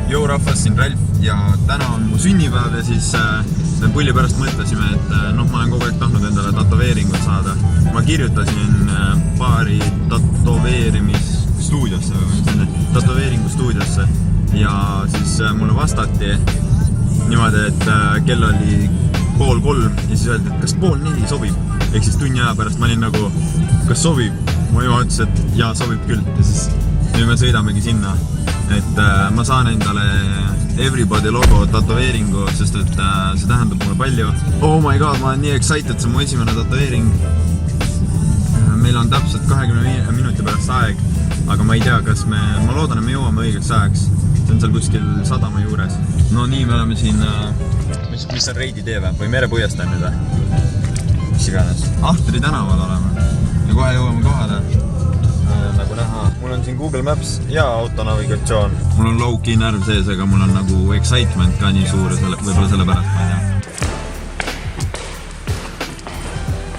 Joo rahvas, siin Ralf ja täna on mu sünnipäev ja siis pulli pärast mõtlesime, et ma olen kogu aeg tahtnud endale tatoveeringut saada. Ma kirjutasin paari tatoveeringustuudiosse ja siis mulle vastati niimoodi, et kell oli 2:30 ja siis öeldi, et kas 3:30 sobib. Ehk siis tunni aja pärast ma olin nagu, kas sobib? Mu ema ütles, et jaa, sobib küll ja siis nüüd me sõidamegi sinna. Et ma saan endale Everybody logo tatoveeringu, sest et see tähendab mulle palju. Oh my god, ma olen nii excited, see on mu esimene tatoveering. Meil on täpselt 20 minuti pärast aeg, aga ma ei tea, kas ma loodan, et me jõuame õigeks ajaks. See on seal kuskil sadama juures. No nii, me oleme siin, mis on Reidi tee või Merepõiestaan nüüd või? Mis iganes. Ahtri tänaval oleme ja kohe jõuame kohale. Nagu näha, mul on siin Google Maps ja autonavigatsioon. Mul on low-key närv sees, aga mul on nagu excitement ka nii suur, võib-olla selle pärast, ma ei tea.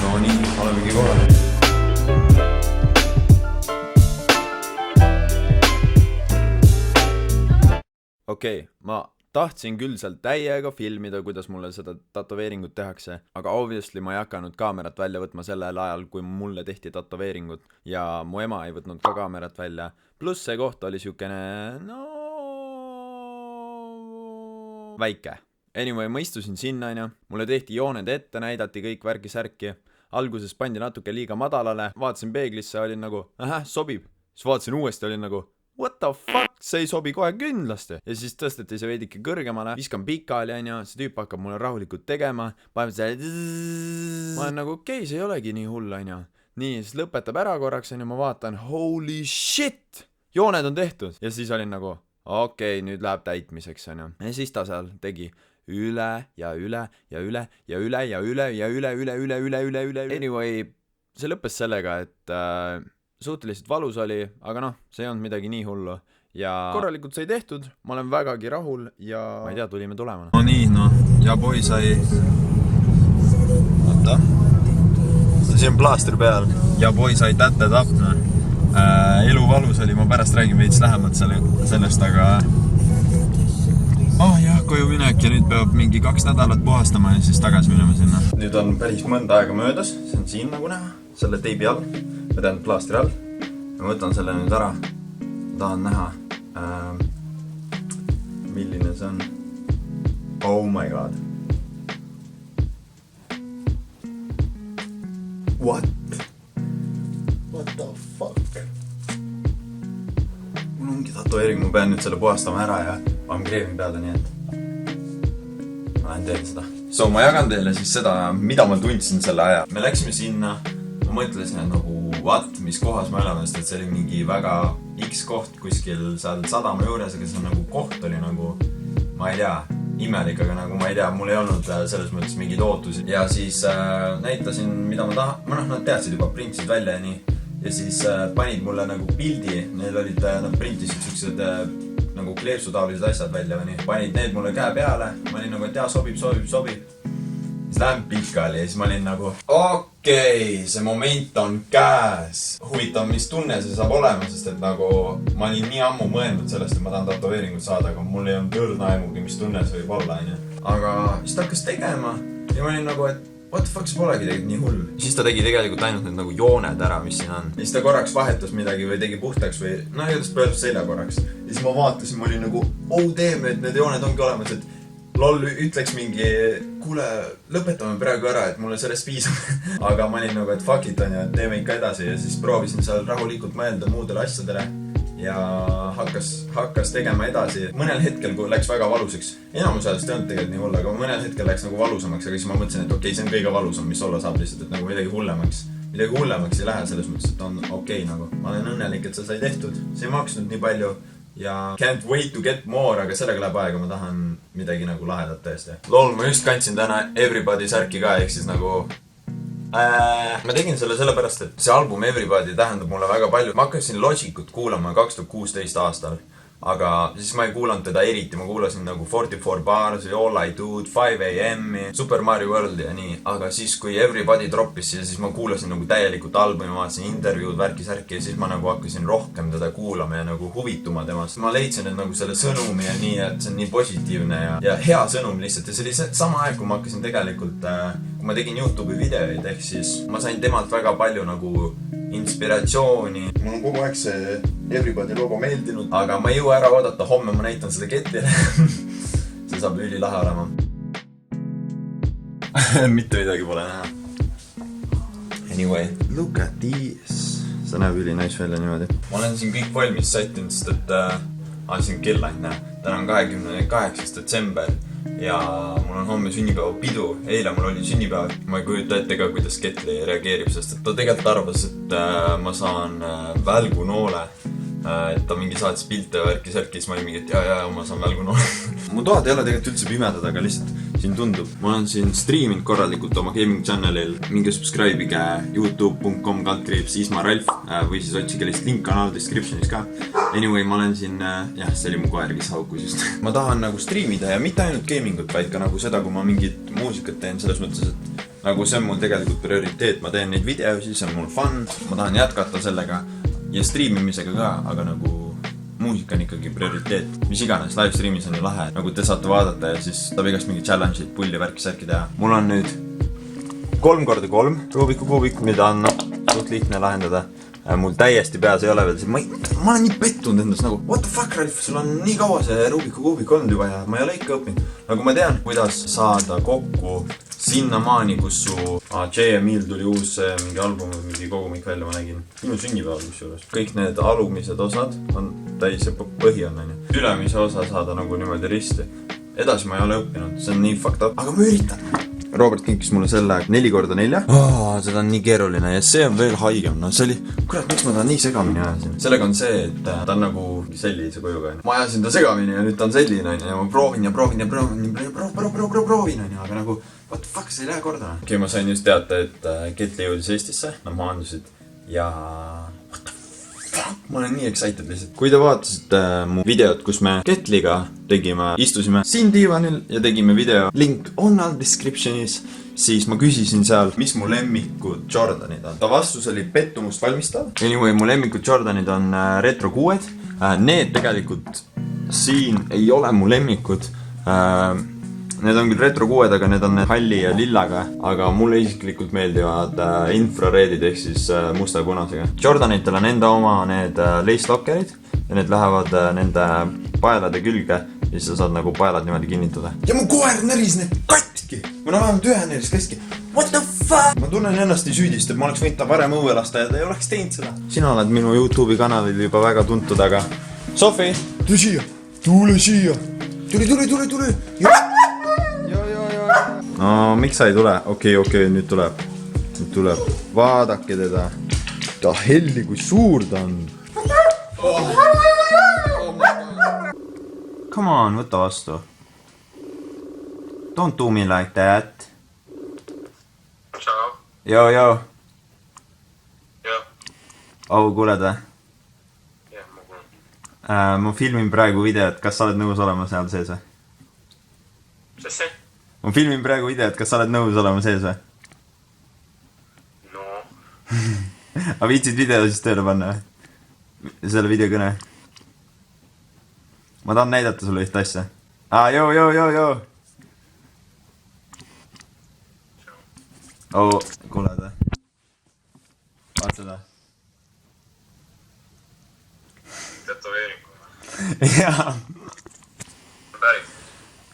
No nii, olemegi kohale. Okei, ma tahtsin küll seal täiega filmida, kuidas mulle seda tatoveeringut tehakse, aga obviously ma ei hakanud kaamerat välja võtma sellel ajal, kui mulle tehti tatoveeringut ja mu ema ei võtnud ka kaamerat välja. Pluss see koht oli siukene, väike. Anyway, ma istusin sinna, mulle tehti jooned ette, näidati kõik värki-särki. Alguses pandi natuke liiga madalale, vaatasin peeglisse, olin nagu, sobib. Siis vaatasin uuesti, olin nagu, what the fuck, see ei sobi kohe kindlasti. Ja siis tõsteti see veidike kõrgemale, viskan pikali, see tüüp hakkab mulle rahulikult tegema, paneb see ma olen nagu, okei, see ei olegi nii hull, Nii, siis lõpetab ära korraks, ma vaatan, holy shit, jooned on tehtud. Ja siis olin nagu, okei, nüüd läheb täitmiseks, Ja siis ta seal tegi üle ja üle ja üle ja üle ja üle ja üle. Anyway, see lõppes sellega, et suhteliselt valus oli, aga see ei olnud midagi nii hullu. Ja korralikult sai tehtud, ma olen vägagi rahul ja ma ei tea, tulime tulema. No nii, ja boi sai... Oota. Siin on plaastri peal. Ja boi sai tätte tapna. Elu valus oli, ma pärast räägin veits lähemalt sellest, aga... jah, koju minek ja nüüd peab mingi 2 nädalat puhastama ja siis tagasi minema sinna. Nüüd on päris mõnda aega möödas, see on siin nagu näha, selle teibi all. Ma tean plaastri all. Ma võtan selle nüüd ära. Tahan näha, milline see on. Oh my god. What? What the fuck? Mul ongi tatoveering, ma pean nüüd selle puhastama ära ja ma olen kreemi peale, nii et ma lähen teen seda. So, ma jagan teile siis seda, mida ma tundsin selle aja. Me läksime sinna, ma mõtlesin, et nagu mis kohas ma elame, sest et see oli mingi väga X koht kuskil seal sadama juures, aga see nagu koht oli nagu, ma ei tea, imelik, aga nagu ma ei tea, mul ei olnud selles mõttes mingeid ootusi. Ja siis näitasin, mida ma tahan, nad teadsid juba, printsid välja ja nii. Ja siis panid mulle nagu pildi, neil olid, nad printisid siuksed nagu kleersutaolised asjad välja või nii. Panid need mulle käe peale, ma olin nagu, et jaa, sobib. Siis lähen pikali ja siis ma olin nagu, okei, see moment on käes. Huvitav, mis tunne see saab olema, sest et nagu ma olin nii ammu mõelnud sellest, et ma tahan tatoveeringut saada, aga mul ei olnud õrna aimugi, mis tunne see võib olla. Aga siis ta hakkas tegema ja ma olin nagu, et what the fuck, see polegi tegelikult nii hull. Siis ta tegi tegelikult ainult need nagu jooned ära, mis siin on. Ja siis ta korraks vahetus midagi või tegi puhtaks või igatahes pöördus selja korraks. Ja siis ma vaatasin, ma olin nagu, teeme, et need jooned ongi olemas, et lol ütleks mingi, kuule, lõpetame praegu ära, et mulle sellest piisab. Aga ma olin nagu, et fuck it on ja teeme ikka edasi ja siis proovisin seal rahulikult mõelda muudele asjadele ja hakkas tegema edasi. Mõnel hetkel, kui läks väga valuseks, enamus ajast ei olnud tegelikult nii hull, aga mõnel hetkel läks nagu valusamaks, aga siis ma mõtlesin, et okei, see on kõige valusam, mis olla saab lihtsalt, et nagu midagi hullemaks ei lähe selles mõttes, et on okei nagu. Ma olen õnnelik, et see sai tehtud, see ei maksnud nii palju ja can't wait to get more, aga sellega läheb aega, ma tahan midagi nagu lahedat tõesti. Lol, ma just kandsin täna Everybody särki ka, ehk siis nagu ma tegin selle sellepärast, et see album Everybody tähendab mulle väga palju. Ma hakkasin Logicut kuulama 2016 aastal, aga siis ma ei kuulanud teda eriti, ma kuulasin nagu 44 Bars, All I Do, 5 AM-i, Super Mario Worldi ja nii. Aga siis, kui Everybody droppis siia, siis ma kuulasin nagu täielikult albumi, ma vaatasin intervjuud, värki-särki ja siis ma nagu hakkasin rohkem teda kuulama ja nagu huvituma temast. Ma leidsin, et nagu selle sõnumi ja nii, et see on nii positiivne ja hea sõnum lihtsalt. Ja see oli sama aeg, kui ma hakkasin tegelikult, kui ma tegin YouTube'i videoid, ehk siis ma sain temalt väga palju nagu inspiratsiooni. Mul on kogu aeg see Everybody logo meeldinud, aga ma ei jõua ära oodata, homme ma näitan seda Ketlile. See saab ülilahe olema. Mitte midagi pole näha. Anyway, look at this. See näeb üli nice välja niimoodi. Ma olen siin kõik valmis sättinud, sest et siin kellaid näe. Täna on 28. detsember ja mul on homme sünnipäeva pidu. Eile mul oli sünnipäev. Ma ei kujuta ette ka, kuidas Ketli reageerib, sest et ta tegelikult arvas, et ma saan välgunoole. Et ta mingi saatis pilte ja värki-särki, siis ma olin mingi, et ja, ma saan välgunoole. Mu toad ei ole tegelikult üldse pimedad, aga lihtsalt siin tundub. Ma olen siin streaminud korralikult oma gaming channelil. Minge subscribe'ige youtube.com/ismaralf või siis otsige lihtsalt link kanal descriptionis ka. Anyway, ma olen siin, see oli mu koer, kes haukus just. Ma tahan nagu streamida ja mitte ainult gamingut, vaid ka nagu seda, kui ma mingit muusikat teen, selles mõttes, et nagu see on mul tegelikult prioriteet. Ma teen neid videosi, see on mul fun. Ma tahan jätkata sellega ja streamimisega ka, aga nagu muusika on ikkagi prioriteet. Mis iganes, live streamis on ju lahe. Nagu te saate vaadata ja siis ta igast mingi challenge'id, pulli, värki-särki teha. Mul on nüüd 3x3 Rubiku kuubik, mida on suht lihtne lahendada. Mul täiesti peas ei ole veel, ma olen nii pettunud endast nagu what the fuck, Ralf, sul on nii kaua see Rubiku kuubik olnud juba ja ma ei ole ikka õppinud. Nagu ma tean, kuidas saada kokku sinnamaani, kus su JMil tuli uus mingi album, mingi kogumik välja ma nägin. Minu sünnipäeval kusjuures. Kõik need alumised osad on täis ja põhi on. Ülemise osa saada nagu niimoodi risti. Edasi ma ei ole õppinud, see on nii fucked up. Aga ma üritan. Robert kinkis mulle selle 4x4. Seda on nii keeruline ja see on veel haigem. No see oli, kurat, miks ma ta nii segamini ajasin? Sellega on see, et ta on nagu sellise kujuga. Ma ajasin ta segamini ja nüüd ta on selline ja ma proovin, aga nagu what the fuck, see ei lähe korda. Okei, ma sain just teada, et Ketli jõudis Eestisse, nad maandusid ja what the fuck, ma olen nii excited lihtsalt. Kui te vaatasite mu videot, kus me Ketliga istusime siin diivanil ja tegime video, link on all descriptionis, siis ma küsisin seal, mis mu lemmikud Jordanid on. Ta vastus oli pettumust valmistav. Anyway, mu lemmikud Jordanid on Retro 6. Need tegelikult siin ei ole mu lemmikud. Need on küll Retro 6, aga need on halli ja lillaga, aga mulle isiklikult meeldivad infrareedid ehk siis musta ja punasega. Jordanitel on enda oma need lace lockerid ja need lähevad nende paelade külge ja siis sa saad nagu paelad niimoodi kinnitada. Ja mu koer näris need katki! Kuna vähemalt ühe näris käski. What the fuck? Ma tunnen ennast nii süüdist, et ma oleks võinud ta varem õue lasta ja ta ei oleks teinud seda. Sina oled minu YouTube'i kanalil juba väga tuntud, aga Sofi, tule siia! Tule! No, miks sa ei tule? Okei, nüüd tuleb. Vaadake teda. Ta helli, kui suur ta on. Come on, võta vastu. Don't do me like that. Joo. Joo. Kuuled või? Jah, ma kuulen. Ma filmin praegu videot, kas sa oled nõus olema seal sees või? Mis see? Ma filmin praegu videot, kas sa oled nõus olema sees või? No. Aga viitsid video siis tööle panna või? Selle videokõne? Ma tahan näidata sulle üht asja. Joo. Kuuled või? Vaat seda? Tätoveeringu või? Jaa. Päris.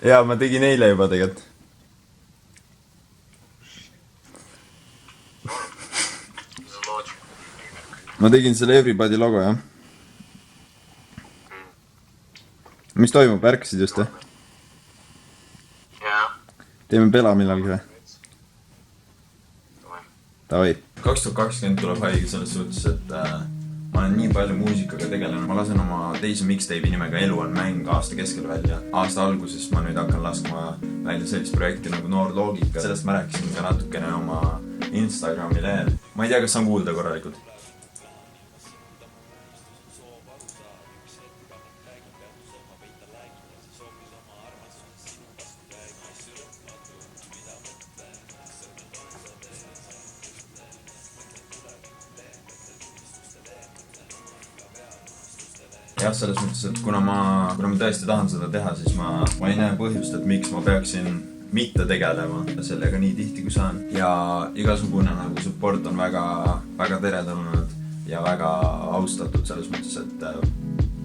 Jaa, ma tegin eile juba tegelikult. Ma tegin selle Everybody logo, jah. Mis toimub? Ärkasid just, jah? Jaa. Teeme pela millalgi või? Davai. 2020 tuleb haige selles suhtes, et ma olen nii palju muusikaga tegelenud. Ma lasen oma teise mixtape'i nimega Elu on mäng aasta keskel välja. Aasta alguses ma nüüd hakkan laskma välja sellist projekti nagu Noor Loogika. Sellest ma rääkisin ka natukene oma Instagrami lehel. Ma ei tea, kas saan kuulda korralikult. jah, selles mõttes, et kuna ma tõesti tahan seda teha, siis ma ei näe põhjust, et miks ma peaksin mitte tegelema sellega nii tihti, kui saan. Ja igasugune nagu support on väga, väga teretulnud ja väga austatud selles mõttes, et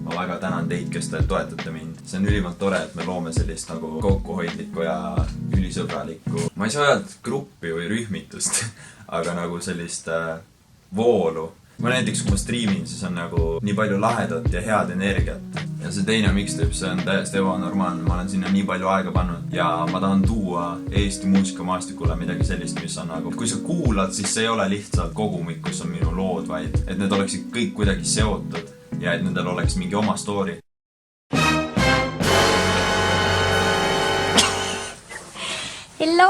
ma väga tänan teid, kes te toetate mind. See on ülimalt tore, et me loome sellist nagu kokkuhoidlikku ja ülisõbralikku, ma ei saa öelda gruppi või rühmitust, aga nagu sellist voolu. Ma näiteks, kui ma striimin, siis on nagu nii palju lahedat ja head energiat. Ja see teine mixtape, see on täiesti ebanormaalne. Ma olen sinna nii palju aega pannud ja ma tahan tuua Eesti muusikamaastikule midagi sellist, mis on nagu... Kui sa kuulad, siis see ei ole lihtsalt kogumik, kus on minu lood, vaid et need oleksid kõik kuidagi seotud ja et nendel oleks mingi oma story. Hello!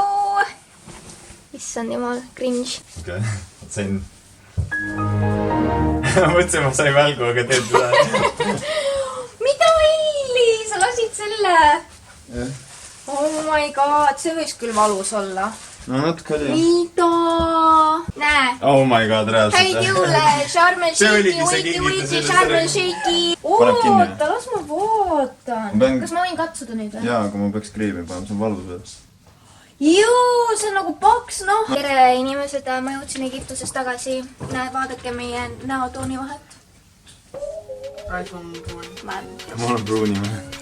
Issand jumal, cringe. Okei, sain... Mõtlesin, ma sain välgu, aga teed seda. Mida Illi? Sa lasid selle? Oh my god, see võiks küll valus olla. No natuke oli. Mida? Näe. Oh my god, reaalselt. Häid jõule, Sharm el Sheikhi, võiti Sharm el Sheikhi. Oota, las ma vaatan. Kas ma võin katsuda nüüd või? Jaa, aga ma peaks kriibi panema, see on valus veel. Juu, see on nagu paks, noh. Tere inimesed, ma jõudsin Egiptusest tagasi. Näed, vaadake meie näotooni vahet. iPhone on pruun. Mul on pruuni või?